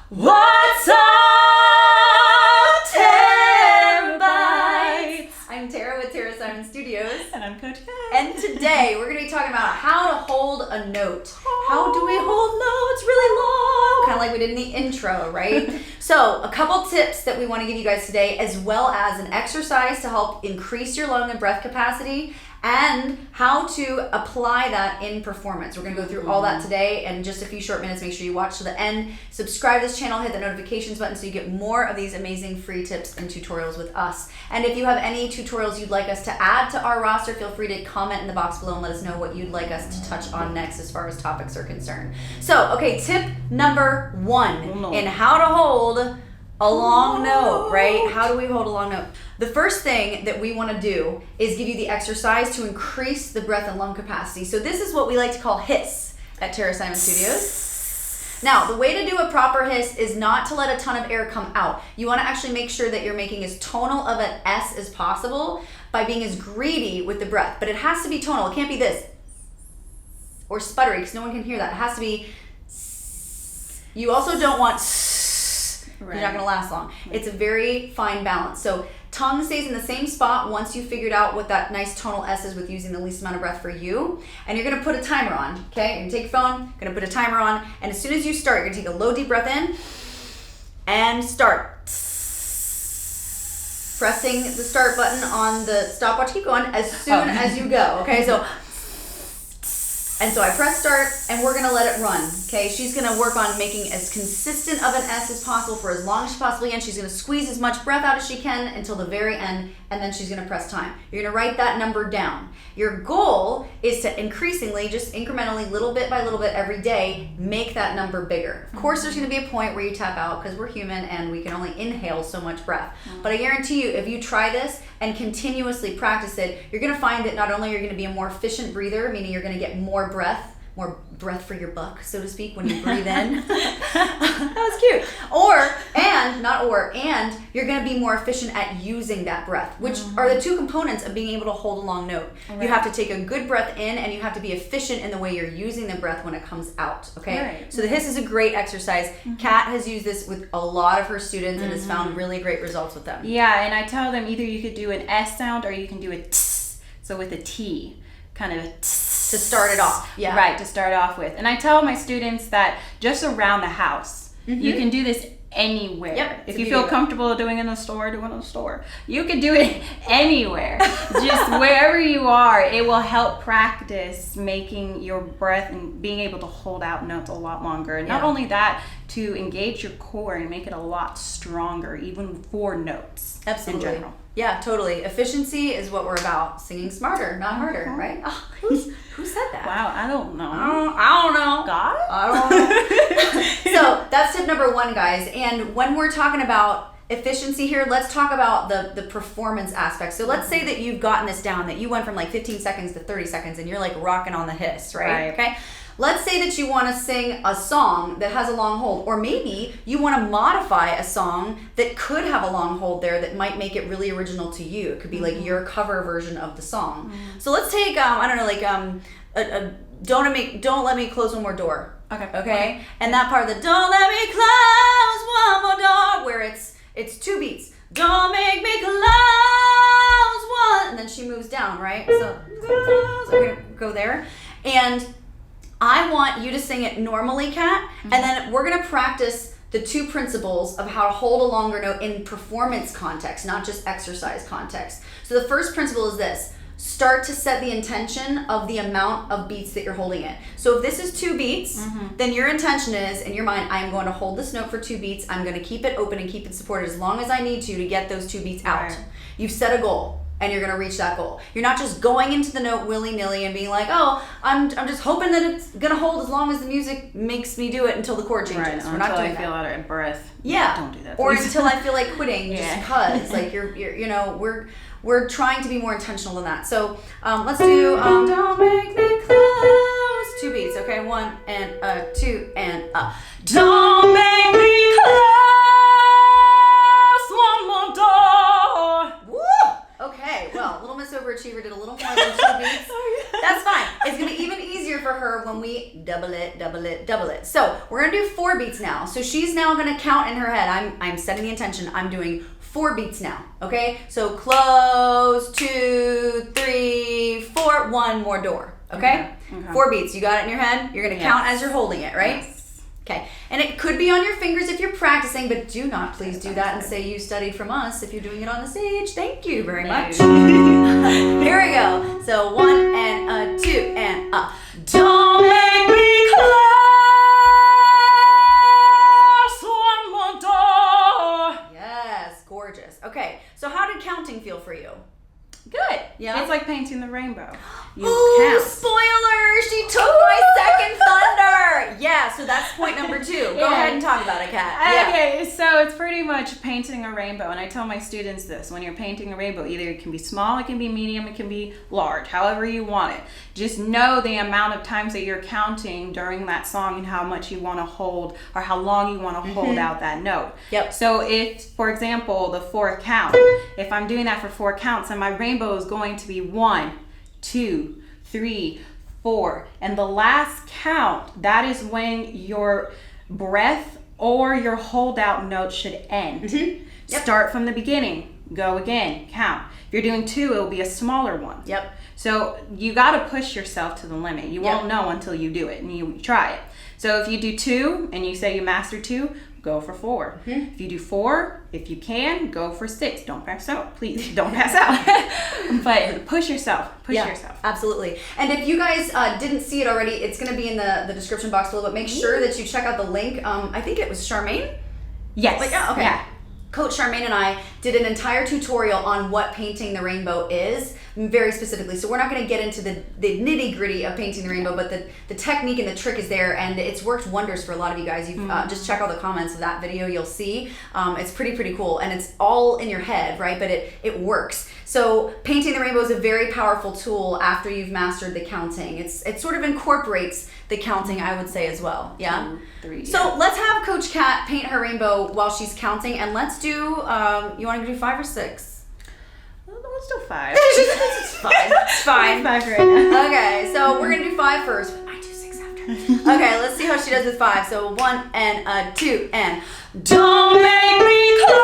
What's up, Terabytes? I'm Tara with Tara Simon Studios. And I'm Coach Kat. And today we're going to be talking about how to hold a note. How do we hold notes really long? Kind of like we did in the intro, right? So a couple tips that we want to give you guys today, as well as an exercise to help increase your lung and breath capacity, and how to apply that in performance. We're going to go through all that today in just a few short minutes. Make sure you watch to the end. Subscribe to this channel, hit the notifications button so you get more of these amazing free tips and tutorials with us. And if you have any tutorials you'd like us to add to our roster, feel free to comment in the box below and let us know what you'd like us to touch on next as far as topics are concerned. So, okay, tip number 1 in how to hold a long note, right? How do we hold a long note? The first thing that we want to do is give you the exercise to increase the breath and lung capacity. So this is what we like to call hiss at Tara Simon Studios. Now, the way to do a proper hiss is not to let a ton of air come out. You want to actually make sure that you're making as tonal of an S as possible by being as greedy with the breath. But it has to be tonal. It can't be this or sputtery because no one can hear that. It has to be. You also don't want. Right. You're not going to last long. It's a very fine balance. So tongue stays in the same spot once you've figured out what that nice tonal S is with using the least amount of breath for you. And you're going to put a timer on, okay? You're going to take your phone, going to put a timer on, and as soon as you start, you're going to take a low, deep breath in and start. Pressing the start button on the stopwatch. Keep going as soon as you go, okay? So I press start, and we're gonna let it run, okay? She's gonna work on making as consistent of an S as possible for as long as she possibly can. She's gonna squeeze as much breath out as she can until the very end, and then she's gonna press time. You're gonna write that number down. Your goal is to increasingly, just incrementally, little bit by little bit every day, make that number bigger. Of course, there's gonna be a point where you tap out because we're human and we can only inhale so much breath. But I guarantee you, if you try this and continuously practice it, you're gonna find that not only you're gonna be a more efficient breather, meaning you're gonna get more breath for your buck, so to speak, when you breathe in. That was cute. And you're going to be more efficient at using that breath, which are the two components of being able to hold a long note. Right. You have to take a good breath in, and you have to be efficient in the way you're using the breath when it comes out, okay? Right. So the hiss is a great exercise. Kat has used this with a lot of her students and has found really great results with them. Yeah, and I tell them either you could do an S sound or you can do a tss, so with a T, kind of a tss. To start it off. Yeah. Right, to start off with. And I tell my students that just around the house, you can do this anywhere. Yep, if you feel comfortable doing it in the store, do it in the store. You can do it anywhere. Just wherever you are, it will help practice making your breath and being able to hold out notes a lot longer. And not only that, to engage your core and make it a lot stronger, even for notes. Absolutely. In general. Yeah, totally. Efficiency is what we're about. Singing smarter, not harder, right? Oh, who said that? Wow, I don't know. I don't know. God? I don't know. So that's tip number 1, guys. And when we're talking about efficiency here, let's talk about the performance aspect. So let's say that you've gotten this down, that you went from like 15 seconds to 30 seconds and you're like rocking on the hiss, right? Okay. Let's say that you want to sing a song that has a long hold, or maybe you want to modify a song that could have a long hold there that might make it really original to you. It could be like your cover version of the song. So let's take, I don't know, like Don't Let Me Close One More Door. Okay? And that part of the Don't Let Me Close One More Door, where it's 2 beats. Don't make me close one, and then she moves down, right? So we're gonna go there, and I want you to sing it normally, Kat, and then we're gonna practice the 2 principles of how to hold a longer note in performance context, not just exercise context. So the first principle is this: start to set the intention of the amount of beats that you're holding it. So if this is 2 beats, then your intention is, in your mind, I am going to hold this note for 2 beats. I'm going to keep it open and keep it supported as long as I need to get those 2 beats out. Right. You've set a goal, and you're going to reach that goal. You're not just going into the note willy-nilly and being like, oh, I'm just hoping that it's going to hold as long as the music makes me do it until the chord changes. Right, We're not doing I feel out of breath. Yeah. Don't do that, Or please. until I feel like quitting just because. Like, we're trying to be more intentional than that. So let's do Don't Make Me Close. 2 beats, okay? 1 and 2 and Don't make me close one more door. Woo! Okay, well, Little Miss Overachiever did a little more than 2 beats. That's fine. It's gonna be even easier for her when we double it. So we're gonna do 4 beats. beats now. So she's now going to count in her head. I'm setting the intention. I'm doing 4 beats now. Okay? So close, 2, 3, 4. 1 more door. Okay? 4 beats. You got it in your head? You're going to count as you're holding it, right? Yes. Okay, and it could be on your fingers if you're practicing, but do not please do that and say you studied from us if you're doing it on the stage. Thank you very much. Here we go. So 1 and a 2 and a. Don't make me close one more door. Yes, gorgeous. Okay, so how did counting feel for you? Good. Yeah. It's like painting the rainbow. You Ooh, count. spoiler! She took my second thunder. Yeah, so that's point number 2. Go ahead and talk about it, Kat. Yeah. Okay, so it's pretty much painting a rainbow, and I tell my students this: when you're painting a rainbow, either it can be small, it can be medium, it can be large, however you want it. Just know the amount of times that you're counting during that song and how much you want to hold, or how long you want to hold out that note. Yep. So if, for example, the 4th count, if I'm doing that for 4 counts, and my rainbow is going to be 1, 2, 3, 4, and the last count, that is when your breath or your holdout note should end. Yep. Start from the beginning, go again, count. If you're doing 2, it'll be a smaller one. Yep. So you got to push yourself to the limit. You won't know until you do it and you try it. So if you do 2 and you say you master 2, go for 4. If you do 4, if you can, go for 6. Don't pass out, please. Don't pass out. But push yourself. Push yourself. Absolutely. And if you guys didn't see it already, it's going to be in the description box below. But make sure that you check out the link. I think it was Charmaine. Yes. Okay. Yeah. Coach Charmaine and I did an entire tutorial on what painting the rainbow is, very specifically. So we're not going to get into the nitty-gritty of painting the rainbow, but the technique and the trick is there, and it's worked wonders for a lot of you guys. You've just check out the comments of that video, you'll see. It's pretty cool, and it's all in your head, right? But it works. So painting the rainbow is a very powerful tool after you've mastered the counting. It sort of incorporates the counting, I would say, as well. Yeah. 2, 3. So let's have Coach Kat paint her rainbow while she's counting, and let's do, you want to do 5 or 6? Let's do 5. It's fine. It's fine. 5 right now. Okay, so we're going to do 5 first. I do 6 after. Okay, let's see how she does with 5. So 1 and a 2 and. Don't make me close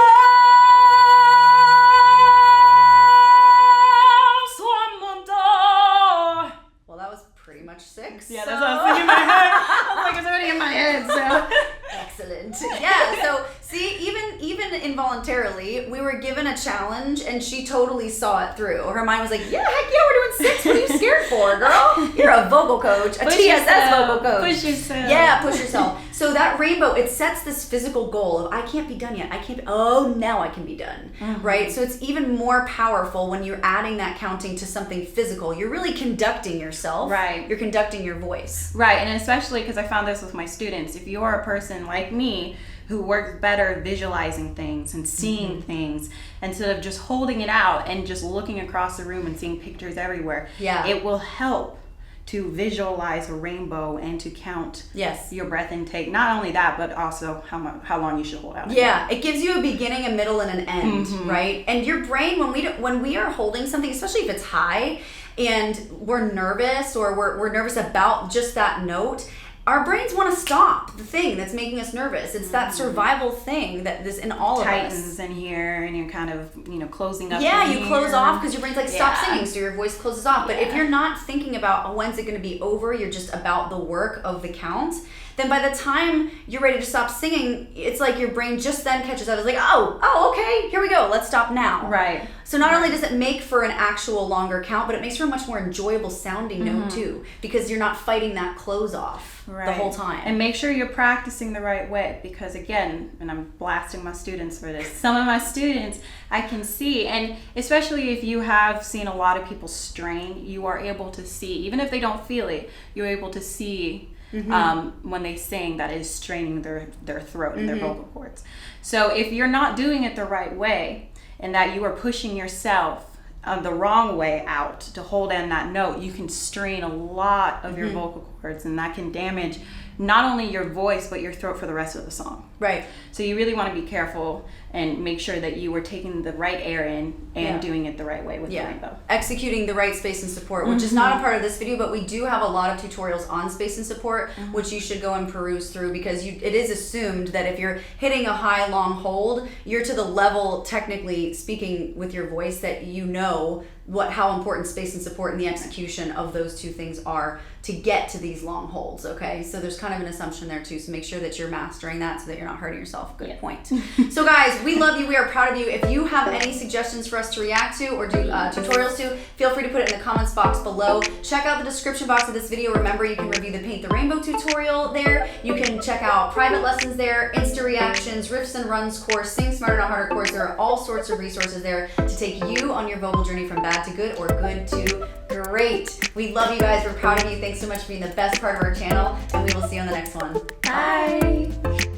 one more door. Well, that was pretty much 6. Yeah, that's what I was thinking in my head. I was like, it's already in my head, so. Excellent. Yeah, so see, even involuntarily, we were given a challenge and she totally saw it through. Her mind was like, yeah, heck yeah, we're doing 6. What are you scared for, girl? You're a vocal coach, a TSS vocal coach. Push yourself. Yeah, push yourself. So that rainbow, it sets this physical goal of, I can't be done yet. Now I can be done, right? So it's even more powerful when you're adding that counting to something physical. You're really conducting yourself. Right. You're conducting your voice. Right, and especially because I found this with my students. If you're a person like me who works better visualizing things and seeing things instead of just holding it out and just looking across the room and seeing pictures everywhere, it will help to visualize a rainbow and to count your breath intake. Not only that, but also how long you should hold out. Yeah, it gives you a beginning, a middle, and an end, right? And your brain, when we are holding something, especially if it's high, and we're nervous or we're nervous about just that note, our brains want to stop the thing that's making us nervous. It's that survival thing that this in all of us. Tightens in here, and you're kind of closing up. Yeah, in you close here. off because your brain's like, stop singing, so your voice closes off. But if you're not thinking about, oh, when's it going to be over, you're just about the work of the count, then by the time you're ready to stop singing, it's like your brain just then catches up. It's like, oh, okay, here we go. Let's stop now. Right. So not only does it make for an actual longer count, but it makes for a much more enjoyable sounding note too, because you're not fighting that close off the whole time. And make sure you're practicing the right way, because again, and I'm blasting my students for this, some of my students I can see, and especially if you have seen a lot of people strain, you are able to see, even if they don't feel it, you're able to see when they sing that is straining their throat and their vocal cords. So if you're not doing it the right way, and that you are pushing yourself the wrong way out to hold in that note, you can strain a lot of your vocal cords. chords, and that can damage not only your voice but your throat for the rest of the song. Right. So you really want to be careful and make sure that you are taking the right air in and doing it the right way with the rainbow. Executing the right space and support, which is not a part of this video, but we do have a lot of tutorials on space and support, which you should go and peruse through, because it is assumed that if you're hitting a high, long hold, you're to the level, technically speaking, with your voice that you know how important space and support and the execution of those two things are to get to these long holds, okay? So there's kind of an assumption there too, so make sure that you're mastering that so that you're not hurting yourself. Good point. So guys, we love you, we are proud of you. If you have any suggestions for us to react to or do tutorials to, feel free to put it in the comments box below. Check out the description box of this video. Remember, you can review the Paint the Rainbow tutorial there. You can check out private lessons there, Insta reactions, riffs and runs course, Sing Smarter Not Harder course. There are all sorts of resources there to take you on your vocal journey from bad to good or good to great. We love you guys. We're proud of you. Thanks so much for being the best part of our channel, and we will see you on the next one. Bye.